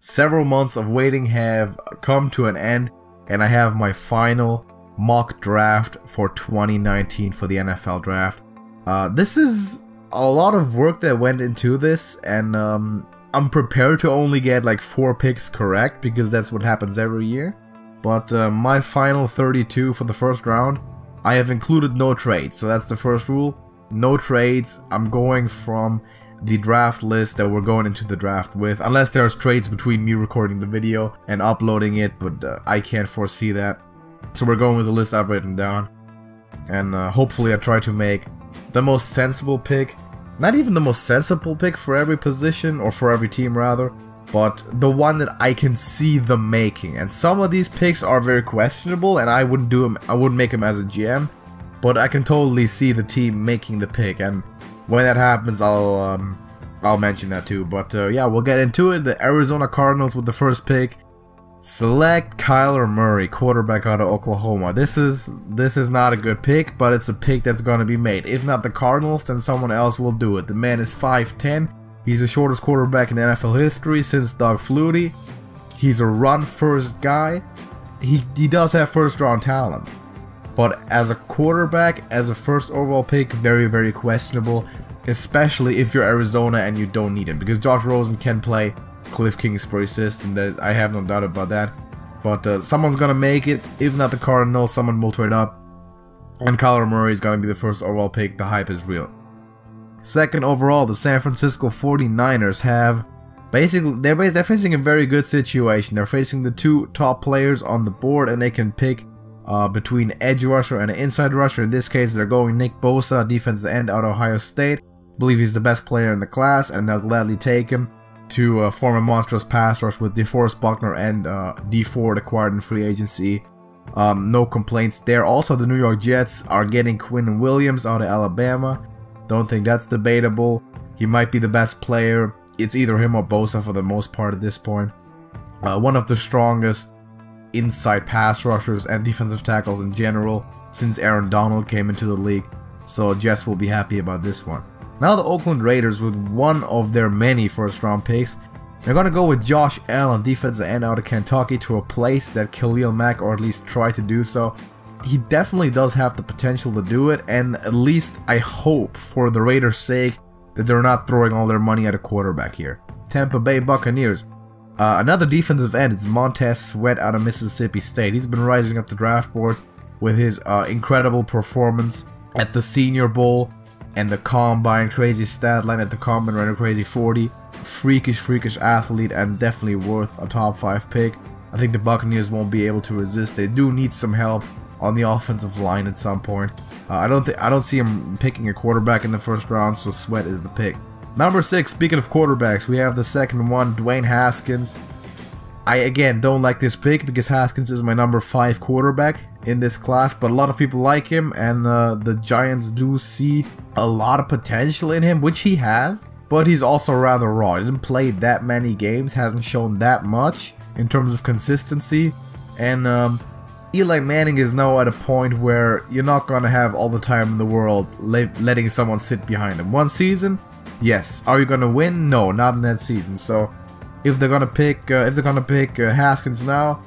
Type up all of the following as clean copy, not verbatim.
Several months of waiting have come to an end, and I have my final mock draft for 2019 for the NFL draft. This is a lot of work that went into this, and I'm prepared to only get like 4 picks correct because that's what happens every year. But my final 32 for the first round, I have included no trades, so that's the first rule. No trades. I'm going from the draft list that we're going into the draft with, unless there's trades between me recording the video and uploading it, but I can't foresee that. So we're going with the list I've written down, and hopefully I try to make the most sensible pick. Not even the most sensible pick for every position, or for every team rather, but the one that I can see them making. And some of these picks are very questionable, and I wouldn't do them. I wouldn't make them as a GM, but I can totally see the team making the pick. And when that happens, I'll mention that too. But yeah, we'll get into it. The Arizona Cardinals with the first pick select Kyler Murray, quarterback out of Oklahoma. This is not a good pick, but it's a pick that's gonna be made. If not the Cardinals, then someone else will do it. The man is 5'10". He's the shortest quarterback in NFL history since Doug Flutie. He's a run-first guy. He does have first-round talent, but as a quarterback, as a first overall pick, very, very questionable, especially if you're Arizona and you don't need him, because Josh Rosen can play Cliff Kingsbury system, that I have no doubt about that. But someone's gonna make it. If not the Cardinals, someone will trade up, and Kyler Murray is gonna be the first overall pick. The hype is real. Second overall, the San Francisco 49ers have basically they're facing a very good situation. They're facing the 2 top players on the board, and they can pick between edge rusher and an inside rusher. In this case, they're going Nick Bosa, defensive end out of Ohio State. I believe he's the best player in the class, and they'll gladly take him to form a monstrous pass rush with DeForest Buckner and D Ford acquired in free agency. No complaints there. Also, the New York Jets are getting Quinnen Williams out of Alabama. Don't think that's debatable. He might be the best player. It's either him or Bosa for the most part at this point. One of the strongest inside pass rushers and defensive tackles in general since Aaron Donald came into the league. So Jets will be happy about this one. Now the Oakland Raiders with one of their many first-round picks. They're going to go with Josh Allen, defensive end out of Kentucky, to replace that Khalil Mack, or at least try to do so. He definitely does have the potential to do it, and at least I hope for the Raiders' sake that they're not throwing all their money at a quarterback here. Tampa Bay Buccaneers. Another defensive end is Montez Sweat out of Mississippi State. He's been rising up the draft boards with his incredible performance at the Senior Bowl and the Combine. Crazy stat line at the Combine, ran a crazy 40. Freakish athlete, and definitely worth a top 5 pick. I think the Buccaneers won't be able to resist. They do need some help on the offensive line at some point. I don't see him picking a quarterback in the first round, so Sweat is the pick. Number 6, speaking of quarterbacks, we have the second one, Dwayne Haskins. I again don't like this pick because Haskins is my number 5 quarterback in this class, but a lot of people like him, and the Giants do see a lot of potential in him, which he has, but he's also rather raw. He didn't play that many games, hasn't shown that much in terms of consistency, and Eli Manning is now at a point where you're not going to have all the time in the world letting someone sit behind him. One season, yes. Are you going to win? No, not in that season. So if they're going to pick Haskins now,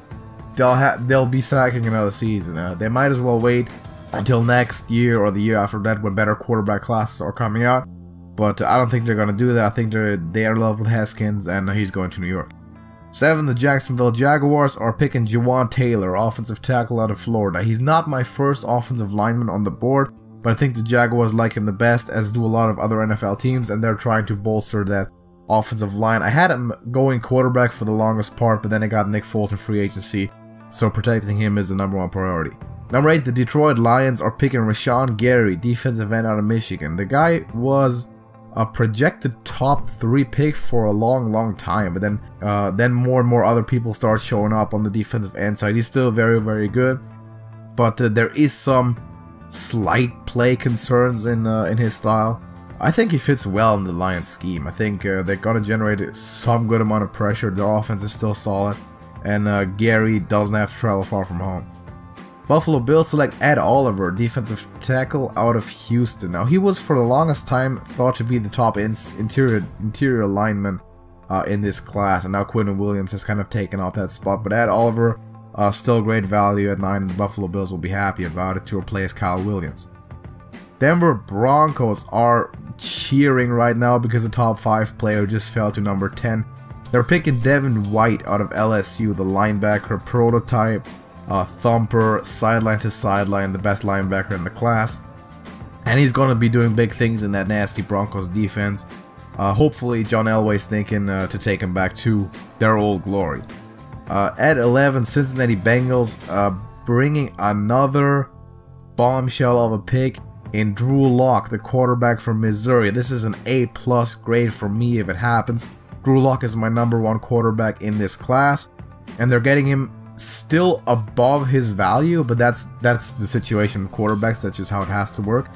they'll be sacking another season. They might as well wait until next year or the year after that when better quarterback classes are coming out. But I don't think they're going to do that. I think they are in love with Haskins, and he's going to New York. 7, the Jacksonville Jaguars are picking Jawan Taylor, offensive tackle out of Florida. He's not my first offensive lineman on the board, but I think the Jaguars like him the best, as do a lot of other NFL teams, and they're trying to bolster that offensive line. I had him going quarterback for the longest part, but then I got Nick Foles in free agency, so protecting him is the number 1 priority. Number 8, the Detroit Lions are picking Rashawn Gary, defensive end out of Michigan. The guy was a projected top 3 pick for a long time, but then more and more other people start showing up on the defensive end side. He's still very good, but there is some slight play concerns in his style. I think he fits well in the Lions scheme. I think they're gonna generate some good amount of pressure. Their offense is still solid, and Gary doesn't have to travel far from home. Buffalo Bills select Ed Oliver, defensive tackle out of Houston. Now, he was for the longest time thought to be the top interior lineman in this class, and now Quinnen Williams has kind of taken off that spot. But Ed Oliver, still great value at 9, and the Buffalo Bills will be happy about it to replace Kyle Williams. Denver Broncos are cheering right now because the top 5 player just fell to number 10. They're picking Devin White out of LSU, the linebacker prototype, thumper, sideline to sideline, the best linebacker in the class. And he's going to be doing big things in that nasty Broncos defense. Hopefully John Elway's thinking to take him back to their old glory. At 11, Cincinnati Bengals bringing another bombshell of a pick in Drew Lock, the quarterback from Missouri. This is an A+ grade for me if it happens. Drew Lock is my #1 quarterback in this class, and they're getting him still above his value, but that's the situation with quarterbacks. That's just how it has to work.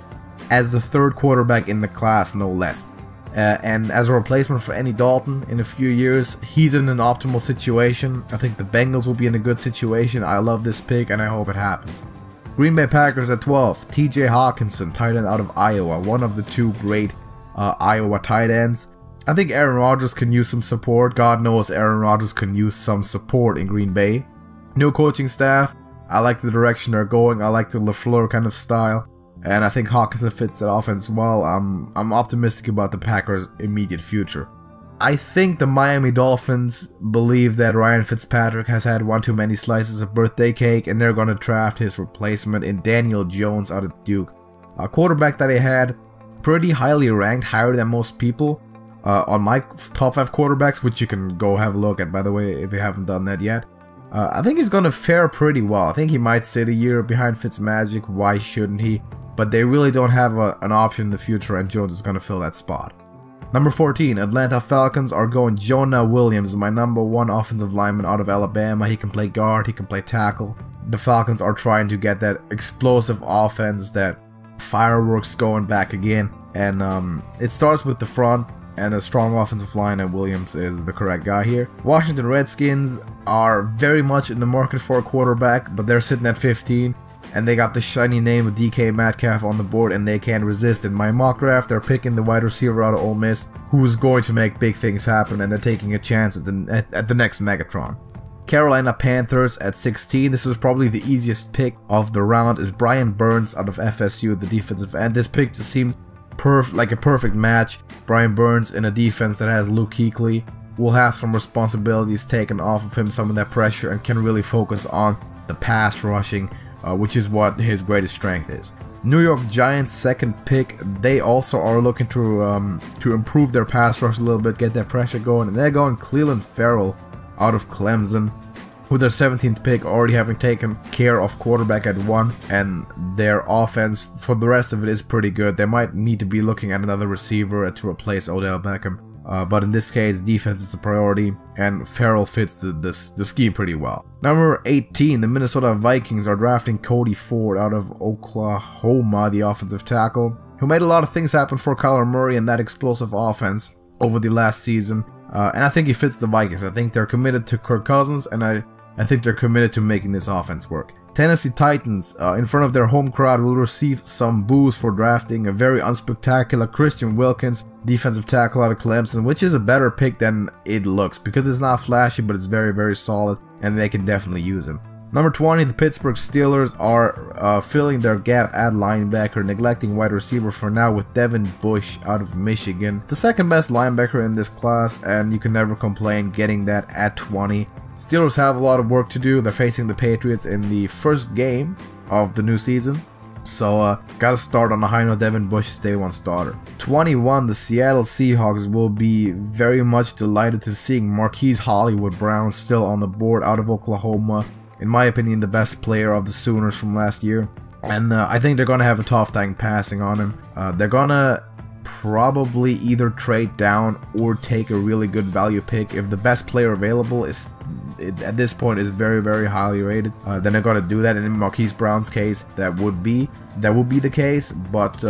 As the 3rd quarterback in the class, no less. And as a replacement for Andy Dalton in a few years, he's in an optimal situation. I think the Bengals will be in a good situation. I love this pick, and I hope it happens. Green Bay Packers at 12, TJ Hawkinson, tight end out of Iowa, one of the 2 great Iowa tight ends. I think Aaron Rodgers can use some support. God knows Aaron Rodgers can use some support in Green Bay. New coaching staff. I like the direction they're going. I like the LaFleur kind of style. And I think Hawkinson fits that offense well. I'm optimistic about the Packers' immediate future. I think the Miami Dolphins believe that Ryan Fitzpatrick has had one too many slices of birthday cake, and they're going to draft his replacement in Daniel Jones out of Duke. A quarterback that I had pretty highly ranked, higher than most people on my top 5 quarterbacks, which you can go have a look at, by the way, if you haven't done that yet. I think he's going to fare pretty well. I think he might sit a year behind Fitzmagic. Why shouldn't he? But they really don't have an option in the future, and Jones is going to fill that spot. Number 14, Atlanta Falcons are going Jonah Williams, my #1 offensive lineman out of Alabama. He can play guard, he can play tackle. The Falcons are trying to get that explosive offense, that fireworks going back again. And it starts with the front and a strong offensive line, and Williams is the correct guy here. Washington Redskins are very much in the market for a quarterback, but they're sitting at 15. And they got the shiny name of DK Metcalf on the board, and they can't resist. In my mock draft, they're picking the wide receiver out of Ole Miss, who's going to make big things happen, and they're taking a chance at the next Megatron. Carolina Panthers at 16. This is probably the easiest pick of the round. Is Brian Burns out of FSU, the defensive end. This pick just seems like a perfect match. Brian Burns in a defense that has Luke Kuechly will have some responsibilities taken off of him, some of that pressure, and can really focus on the pass rushing, which is what his greatest strength is. New York Giants, second pick. They also are looking to improve their pass rush a little bit, get that pressure going, and they're going Clelin Ferrell out of Clemson, with their 17th pick, already having taken care of quarterback at 1, and their offense for the rest of it is pretty good. They might need to be looking at another receiver to replace Odell Beckham. But in this case, defense is a priority, and Ferrell fits the scheme pretty well. Number 18, the Minnesota Vikings are drafting Cody Ford out of Oklahoma, the offensive tackle, who made a lot of things happen for Kyler Murray and that explosive offense over the last season. And I think he fits the Vikings. I think they're committed to Kirk Cousins, and I think they're committed to making this offense work. Tennessee Titans, in front of their home crowd, will receive some boos for drafting a very unspectacular Christian Wilkins, defensive tackle out of Clemson, which is a better pick than it looks, because it's not flashy, but it's very, very solid, and they can definitely use him. Number 20, the Pittsburgh Steelers are filling their gap at linebacker, neglecting wide receiver for now with Devin Bush out of Michigan. The second best linebacker in this class, and you can never complain getting that at 20. Steelers have a lot of work to do. They're facing the Patriots in the first game of the new season. So, gotta start on a high note. Devin Bush is day 1 starter. 21, the Seattle Seahawks will be very much delighted to seeing Marquise Hollywood Brown still on the board out of Oklahoma. In my opinion, the best player of the Sooners from last year. And I think they're gonna have a tough time passing on him. They're gonna probably either trade down or take a really good value pick. If the best player available is at this point is very, very highly rated, then they're gonna do that. And in Marquise Brown's case, that would be the case. But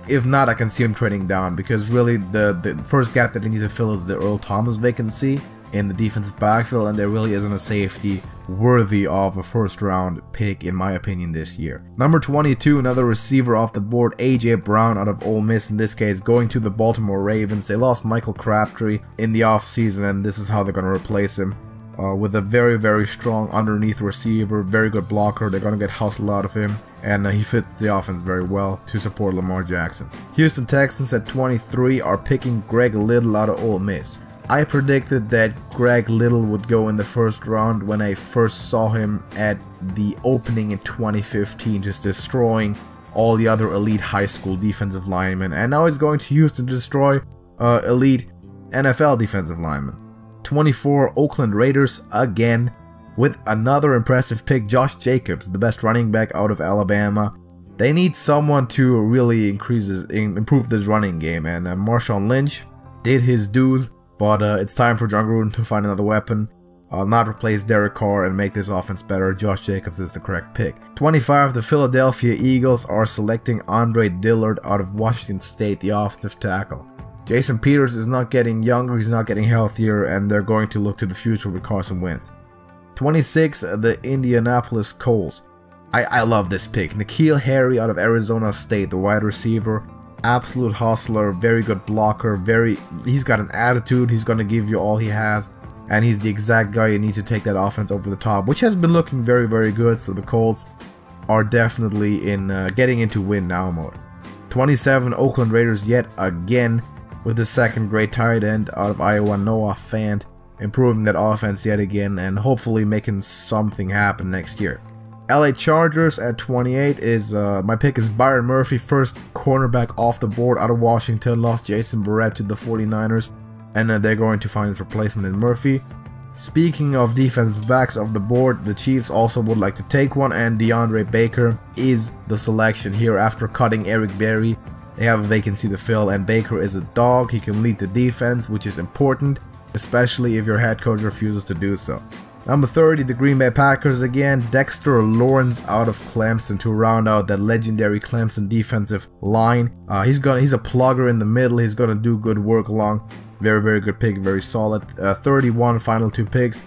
if not, I can see him trading down, because really the first gap that they need to fill is the Earl Thomas vacancy. in the defensive backfield, and there really isn't a safety worthy of a first round pick in my opinion this year. Number 22, another receiver off the board, AJ Brown out of Ole Miss, in this case going to the Baltimore Ravens. They lost Michael Crabtree in the offseason, and this is how they're going to replace him. With a very strong underneath receiver, very good blocker. They're going to get hustle out of him, and he fits the offense very well to support Lamar Jackson. Houston Texans at 23 are picking Greg Little out of Ole Miss. I predicted that Greg Little would go in the first round when I first saw him at the opening in 2015, just destroying all the other elite high school defensive linemen, and now he's going to Houston to destroy elite NFL defensive linemen. 24, Oakland Raiders again with another impressive pick, Josh Jacobs, the best running back out of Alabama. They need someone to really improve this running game, and Marshawn Lynch did his dues, but it's time for John Gruden to find another weapon, not replace Derek Carr and make this offense better. Josh Jacobs is the correct pick. 25, the Philadelphia Eagles are selecting Andre Dillard out of Washington State, the offensive tackle. Jason Peters is not getting younger, he's not getting healthier, and they're going to look to the future with Carson Wentz. 26, the Indianapolis Colts. I love this pick. N'Keal Harry out of Arizona State, the wide receiver. Absolute hustler, very good blocker, he's got an attitude, he's going to give you all he has, and he's the exact guy you need to take that offense over the top, which has been looking very good, so the Colts are definitely in getting into win now mode. 27, Oakland Raiders yet again with the second grade tight end out of Iowa, Noah Fant, improving that offense yet again and hopefully making something happen next year. LA Chargers at 28 is, my pick is Byron Murphy, first cornerback off the board out of Washington, lost Jason Verrett to the 49ers, and they're going to find his replacement in Murphy. Speaking of defensive backs off the board, the Chiefs also would like to take one, and DeAndre Baker is the selection here after cutting Eric Berry. They have a vacancy to fill, and Baker is a dog. He can lead the defense, which is important, especially if your head coach refuses to do so. Number 30, the Green Bay Packers again. Dexter Lawrence out of Clemson to round out that legendary Clemson defensive line. He's a plugger in the middle. He's gonna do good work along. Very good pick, very solid. 31, final two picks.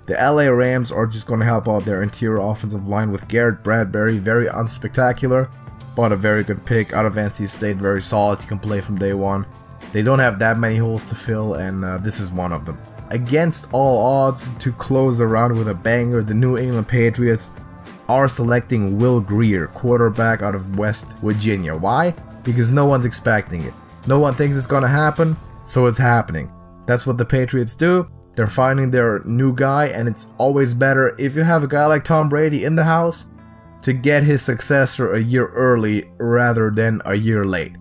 The LA Rams are just gonna help out their interior offensive line with Garrett Bradbury. Very unspectacular, but a very good pick out of NC State. Very solid. He can play from day one. They don't have that many holes to fill, and this is one of them. Against all odds, to close the round with a banger, the New England Patriots are selecting Will Grier, quarterback out of West Virginia. Why? Because no one's expecting it. No one thinks it's gonna happen, so it's happening. That's what the Patriots do. They're finding their new guy, and it's always better if you have a guy like Tom Brady in the house to get his successor a year early rather than a year late.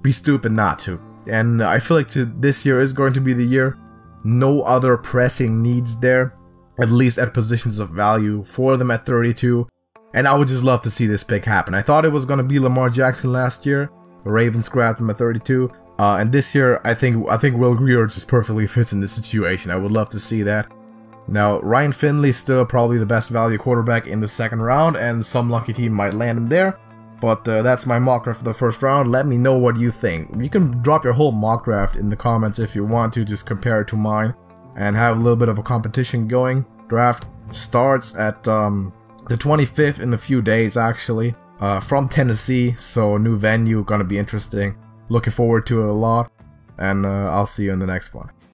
Be stupid not to. And I feel like this year is going to be the year. No other pressing needs there, at least at positions of value for them at 32. And I would just love to see this pick happen. I thought it was going to be Lamar Jackson last year. The Ravens grabbed him at 32. And this year, I think Will Grier just perfectly fits in this situation. I would love to see that. Now, Ryan Finley still probably the best value quarterback in the second round, and some lucky team might land him there. But that's my mock draft for the first round. Let me know what you think. You can drop your whole mock draft in the comments if you want to, just compare it to mine and have a little bit of a competition going. Draft starts at the 25th in a few days actually, from Tennessee, so new venue, gonna be interesting. Looking forward to it a lot, and I'll see you in the next one.